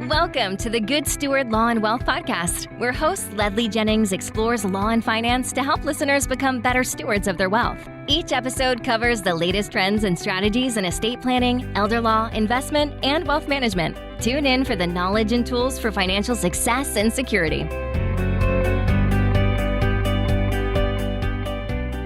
Welcome to the Good Steward Law and Wealth Podcast, where host Ledley Jennings explores law and finance to help listeners become better stewards of their wealth. Each episode covers the latest trends and strategies in estate planning, elder law, investment, and wealth management. Tune in for the knowledge and tools for financial success and security.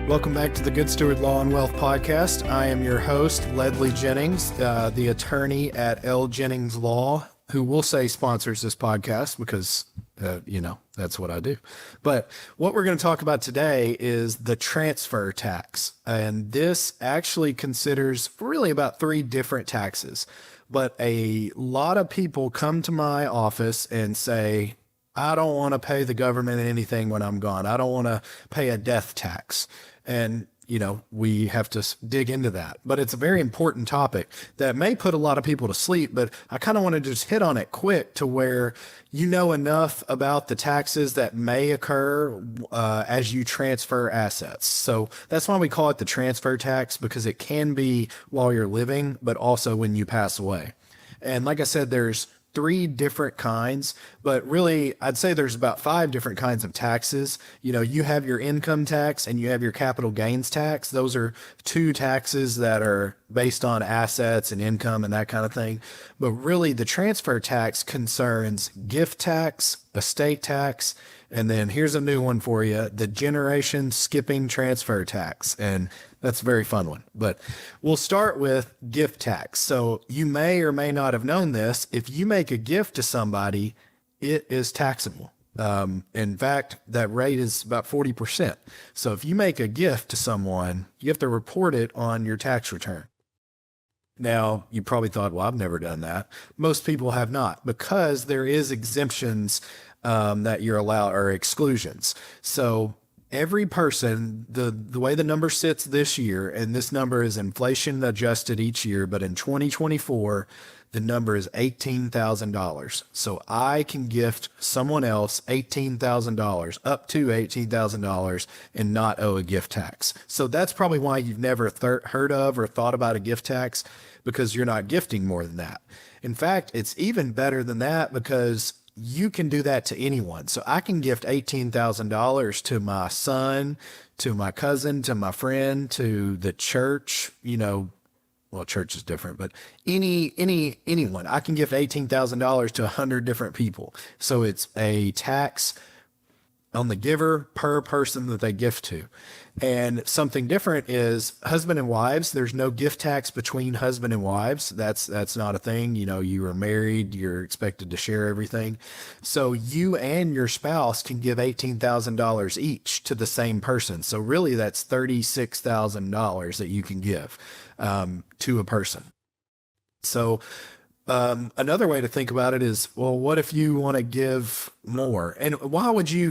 Welcome back to the Good Steward Law and Wealth Podcast. I am your host, Ledley Jennings, the attorney at L. Jennings Law, who will say sponsors this podcast because, that's what I do. But what we're going to talk about today is the transfer tax. And this actually considers really about three different taxes. But a lot of people come to my office and say, I don't want to pay the government anything when I'm gone. I don't want to pay a death tax. And we have to dig into that. But it's a very important topic that may put a lot of people to sleep, but I kind of want to just hit on it quick to where you know enough about the taxes that may occur as you transfer assets. So that's why we call it the transfer tax, because it can be while you're living, but also when you pass away. And like I said, there's three different kinds, but really I'd say there's about five different kinds of taxes. You have your income tax and you have your capital gains tax. Those are two taxes that are based on assets and income and that kind of thing. But really the transfer tax concerns gift tax, estate tax, and then here's a new one for you, the generation skipping transfer tax. And that's a very fun one. But we'll start with gift tax. So you may or may not have known this. If you make a gift to somebody, it is taxable. In fact, that rate is about 40%. So if you make a gift to someone, you have to report it on your tax return. Now, you probably thought, well, I've never done that. Most people have not, because there is exemptions that you're allowed, or exclusions. So every person, the way the number sits this year, and this number is inflation adjusted each year, but in 2024, the number is $18,000. So I can gift someone else $18,000, up to $18,000, and not owe a gift tax. So that's probably why you've never heard of or thought about a gift tax, because you're not gifting more than that. In fact, it's even better than that, because you can do that to anyone. So I can gift $18,000 to my son, to my cousin, to my friend, to the church. Well, church is different, but anyone. I can gift $18,000 to 100 different people. So it's a tax on the giver per person that they gift to. And something different is husband and wives. There's no gift tax between husband and wives. That's not a thing. You are married, you're expected to share everything. So you and your spouse can give $18,000 each to the same person. So really that's $36,000 that you can give to a person. So another way to think about it is, well, what if you want to give more? And why would you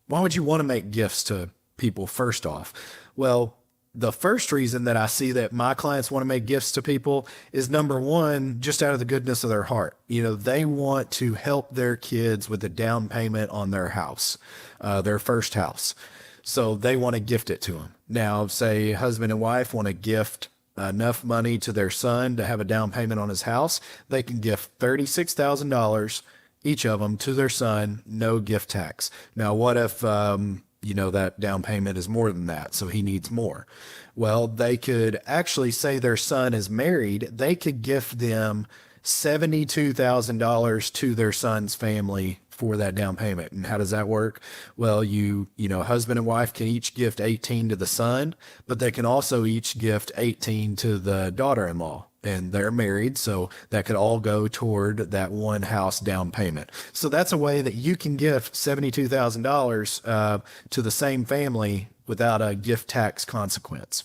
want to make gifts to people first off? Well, the first reason that I see that my clients want to make gifts to people is, number one, just out of the goodness of their heart. They want to help their kids with the down payment on their house, their first house. So they want to gift it to them. Now, say husband and wife want to gift enough money to their son to have a down payment on his house. They can gift $36,000 each of them to their son, no gift tax. Now, what if, that down payment is more than that, so he needs more? Well, they could actually say their son is married. They could gift them $72,000 to their son's family for that down payment. And how does that work? Well, husband and wife can each gift 18 to the son, but they can also each gift 18 to the daughter-in-law. And they're married, so that could all go toward that one house down payment. So that's a way that you can gift $72,000 to the same family without a gift tax consequence.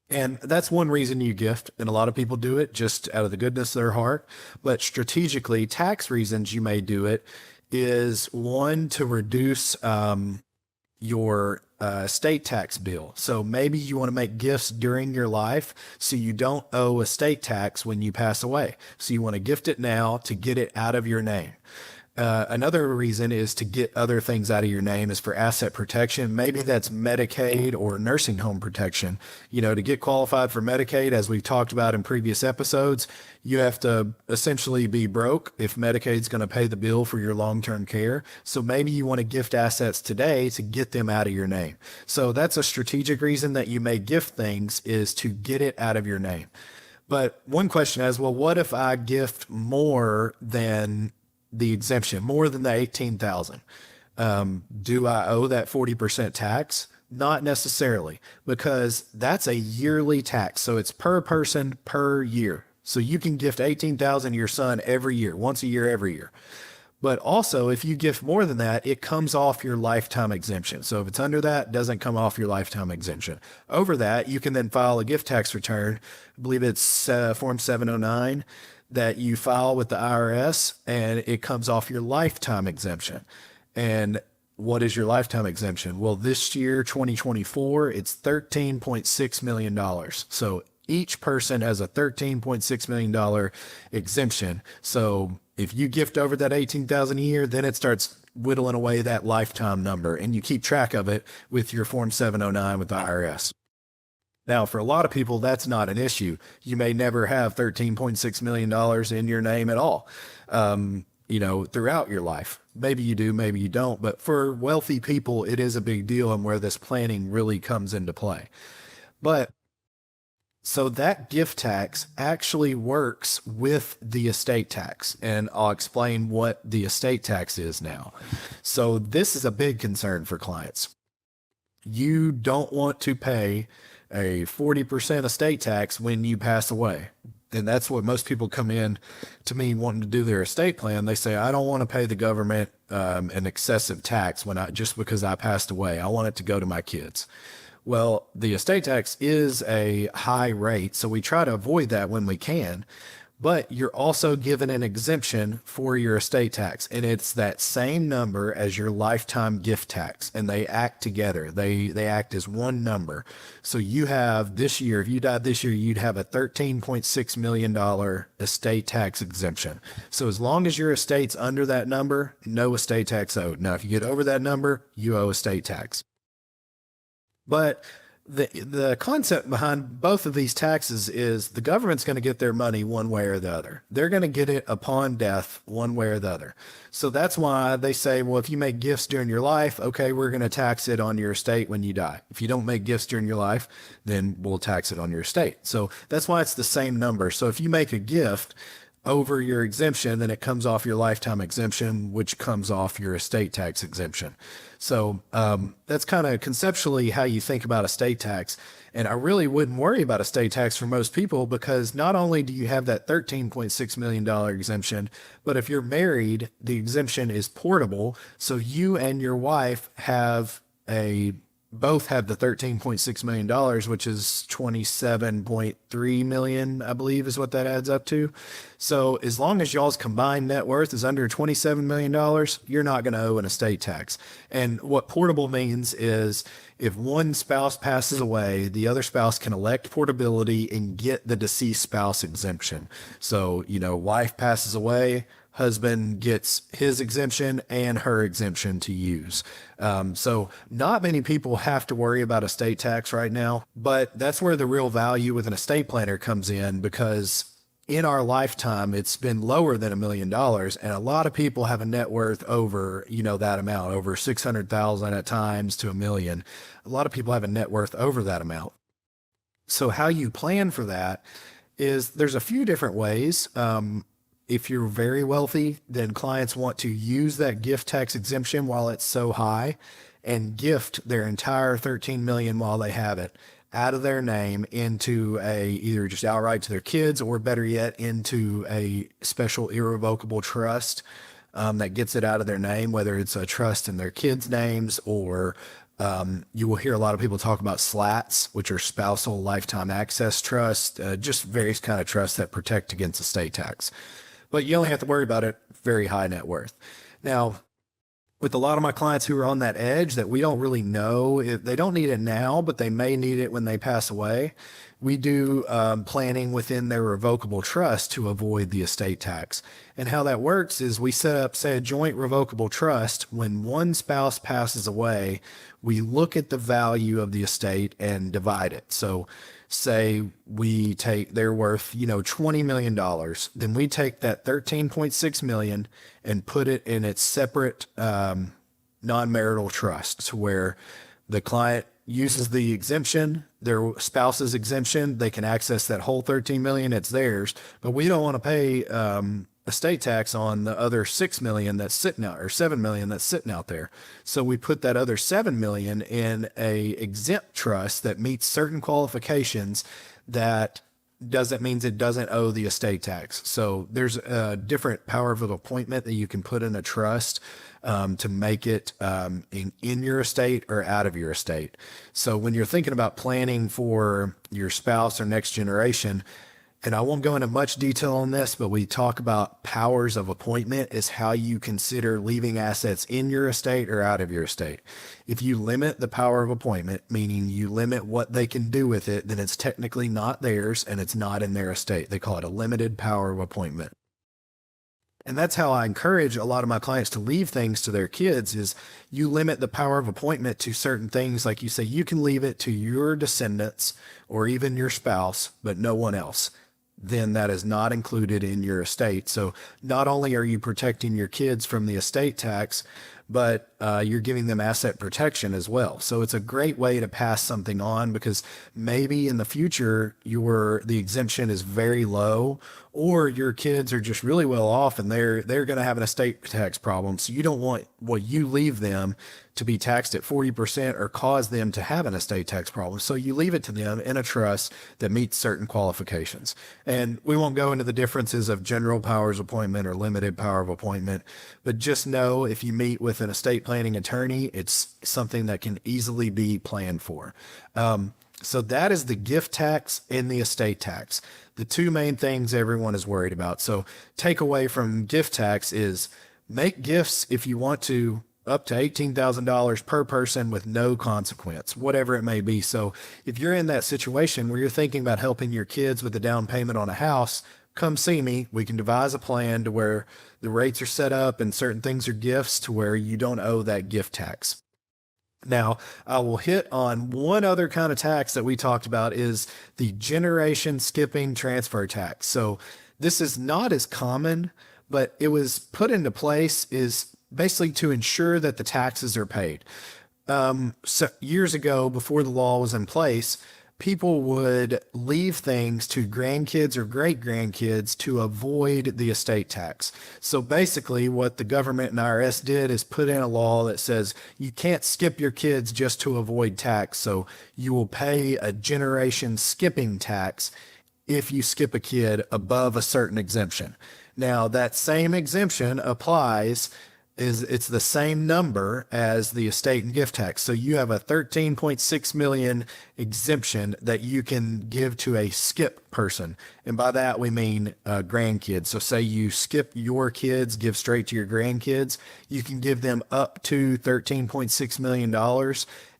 And that's one reason you gift, and a lot of people do it just out of the goodness of their heart. But strategically, tax reasons you may do it is, one, to reduce your estate tax bill. So maybe you want to make gifts during your life so you don't owe estate tax when you pass away. So you want to gift it now to get it out of your name. Another reason is to get other things out of your name is for asset protection. Maybe that's Medicaid or nursing home protection. To get qualified for Medicaid, as we've talked about in previous episodes, you have to essentially be broke if Medicaid's going to pay the bill for your long-term care. So maybe you want to gift assets today to get them out of your name. So that's a strategic reason that you may gift things, is to get it out of your name. But one question is, well, what if I gift more than the exemption, more than the 18,000? Do I owe that 40% tax? Not necessarily, because that's a yearly tax. So it's per person per year. So you can gift 18,000 to your son every year, once a year, every year. But also, if you gift more than that, it comes off your lifetime exemption. So if it's under that, it doesn't come off your lifetime exemption. Over that, you can then file a gift tax return. I believe it's Form 709 that you file with the IRS, and it comes off your lifetime exemption. And what is your lifetime exemption? Well, this year, 2024, it's $13.6 million. So each person has a $13.6 million exemption. So if you gift over that 18,000 a year, then it starts whittling away that lifetime number, and you keep track of it with your Form 709 with the IRS. Now, for a lot of people, that's not an issue. You may never have $13.6 million in your name at all, throughout your life. Maybe you do, maybe you don't. But for wealthy people, it is a big deal, and where this planning really comes into play. But so that gift tax actually works with the estate tax, and I'll explain what the estate tax is now. So this is a big concern for clients. You don't want to pay a 40% estate tax when you pass away. And that's what most people come in to me wanting to do their estate plan. They say, I don't want to pay the government an excessive tax just because I passed away. I want it to go to my kids. Well, the estate tax is a high rate, so we try to avoid that when we can, but you're also given an exemption for your estate tax, and it's that same number as your lifetime gift tax, and they act together. They act as one number. So you have this year, if you died this year, you'd have a $13.6 million estate tax exemption. So as long as your estate's under that number, no estate tax owed. Now, if you get over that number, you owe estate tax. But the concept behind both of these taxes is the government's going to get their money one way or the other. They're going to get it upon death one way or the other. So that's why they say, well, if you make gifts during your life, okay, we're going to tax it on your estate when you die. If you don't make gifts during your life, then we'll tax it on your estate. So that's why it's the same number. So if you make a gift over your exemption, then it comes off your lifetime exemption, which comes off your estate tax exemption. So that's kind of conceptually how you think about estate tax. And I really wouldn't worry about estate tax for most people, because not only do you have that $13.6 million exemption, but if you're married, the exemption is portable. So you and your wife both have the $13.6 million, which is $27.3 million, I believe is what that adds up to. So as long as y'all's combined net worth is under $27 million, you're not going to owe an estate tax. And what portable means is if one spouse passes away, the other spouse can elect portability and get the deceased spouse exemption. So, wife passes away, husband gets his exemption and her exemption to use. So not many people have to worry about estate tax right now, but that's where the real value with an estate planner comes in, because in our lifetime, it's been lower than $1 million. And a lot of people have a net worth over, that amount, over 600,000 at times to $1 million. A lot of people have a net worth over that amount. So how you plan for that is there's a few different ways. If you're very wealthy, then clients want to use that gift tax exemption while it's so high and gift their entire $13 million while they have it out of their name into either just outright to their kids, or better yet, into a special irrevocable trust that gets it out of their name, whether it's a trust in their kids' names, or you will hear a lot of people talk about SLATs, which are spousal lifetime access trust, just various kind of trusts that protect against estate tax. But you only have to worry about it very high net worth. Now, with a lot of my clients who are on that edge that we don't really know if they don't need it now, but they may need it when they pass away. We do planning within their revocable trust to avoid the estate tax. And how that works is we set up, say, a joint revocable trust. When one spouse passes away, we look at the value of the estate and divide it. So say we take they're worth, $20 million. Then we take that 13.6 million and put it in its separate non-marital trust, to where the client uses the exemption, their spouse's exemption, they can access that whole 13 million, it's theirs, but we don't want to pay estate tax on the other 6 million that's sitting out, or 7 million that's sitting out there. So we put that other 7 million in a exempt trust that meets certain qualifications that means it doesn't owe the estate tax. So there's a different power of appointment that you can put in a trust to make it in your estate or out of your estate. So when you're thinking about planning for your spouse or next generation, and I won't go into much detail on this, but we talk about powers of appointment is how you consider leaving assets in your estate or out of your estate. If you limit the power of appointment, meaning you limit what they can do with it, then it's technically not theirs and it's not in their estate. They call it a limited power of appointment. And that's how I encourage a lot of my clients to leave things to their kids, is you limit the power of appointment to certain things. Like you say, you can leave it to your descendants or even your spouse, but no one else. Then that is not included in your estate. So not only are you protecting your kids from the estate tax, but you're giving them asset protection as well. So it's a great way to pass something on, because maybe in the future the exemption is very low, or your kids are just really well off and they're going to have an estate tax problem. So you don't want what you leave them to be taxed at 40% or cause them to have an estate tax problem. So you leave it to them in a trust that meets certain qualifications. And we won't go into the differences of general powers of appointment or limited power of appointment, but just know if you meet with an estate planning attorney, it's something that can easily be planned for. So that is the gift tax and the estate tax, the two main things everyone is worried about. So takeaway from gift tax is make gifts if you want to, up to $18,000 per person with no consequence, whatever it may be. So if you're in that situation where you're thinking about helping your kids with the down payment on a house, come see me. We can devise a plan to where the rates are set up and certain things are gifts to where you don't owe that gift tax. Now, I will hit on one other kind of tax that we talked about, is the generation skipping transfer tax. So this is not as common, but it was put into place is basically to ensure that the taxes are paid. So years ago, before the law was in place, people would leave things to grandkids or great grandkids to avoid the estate tax. So basically what the government and IRS did is put in a law that says you can't skip your kids just to avoid tax. So you will pay a generation skipping tax if you skip a kid above a certain exemption. Now that same exemption applies, it's the same number as the estate and gift tax. So you have a 13.6 million exemption that you can give to a skip person. And by that, we mean grandkids. So say you skip your kids, give straight to your grandkids, you can give them up to $13.6 million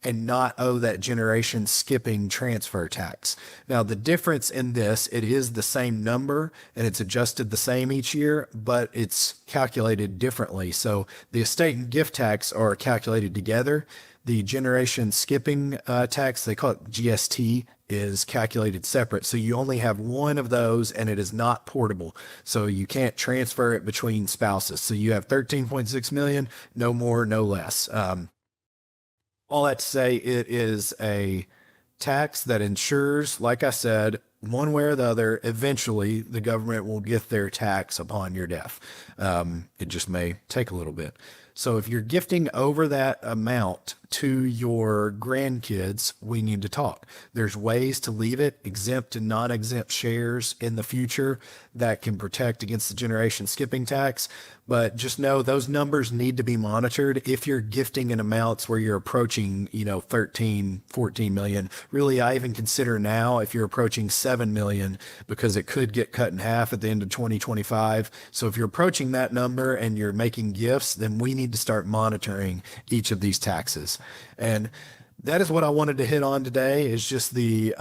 and not owe that generation skipping transfer tax. Now, the difference in this, it is the same number and it's adjusted the same each year, but it's calculated differently. So the estate and gift tax are calculated together. The generation skipping tax, they call it GST, is calculated separate. So you only have one of those and it is not portable. So you can't transfer it between spouses. So you have 13.6 million, no more, no less. All that to say, it is a tax that ensures, like I said, one way or the other, eventually the government will get their tax upon your death. It just may take a little bit. So if you're gifting over that amount to your grandkids, we need to talk. There's ways to leave it exempt and non-exempt shares in the future that can protect against the generation skipping tax. But just know those numbers need to be monitored. If you're gifting in amounts where you're approaching, 13, 14 million, really, I even consider now if you're approaching 7 million, because it could get cut in half at the end of 2025. So if you're approaching that number and you're making gifts, then we need to start monitoring each of these taxes. And that is what I wanted to hit on today, is just the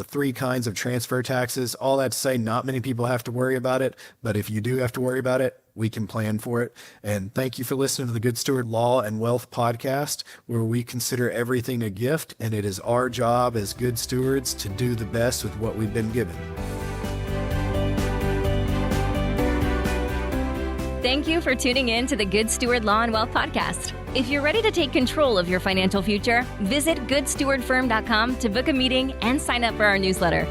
three kinds of transfer taxes. All that to say, not many people have to worry about it, but if you do have to worry about it, we can plan for it. And thank you for listening to the Good Steward Law and Wealth podcast, where we consider everything a gift, and it is our job as good stewards to do the best with what we've been given. Thank you for tuning in to the Good Steward Law and Wealth podcast. If you're ready to take control of your financial future, visit goodstewardfirm.com to book a meeting and sign up for our newsletter.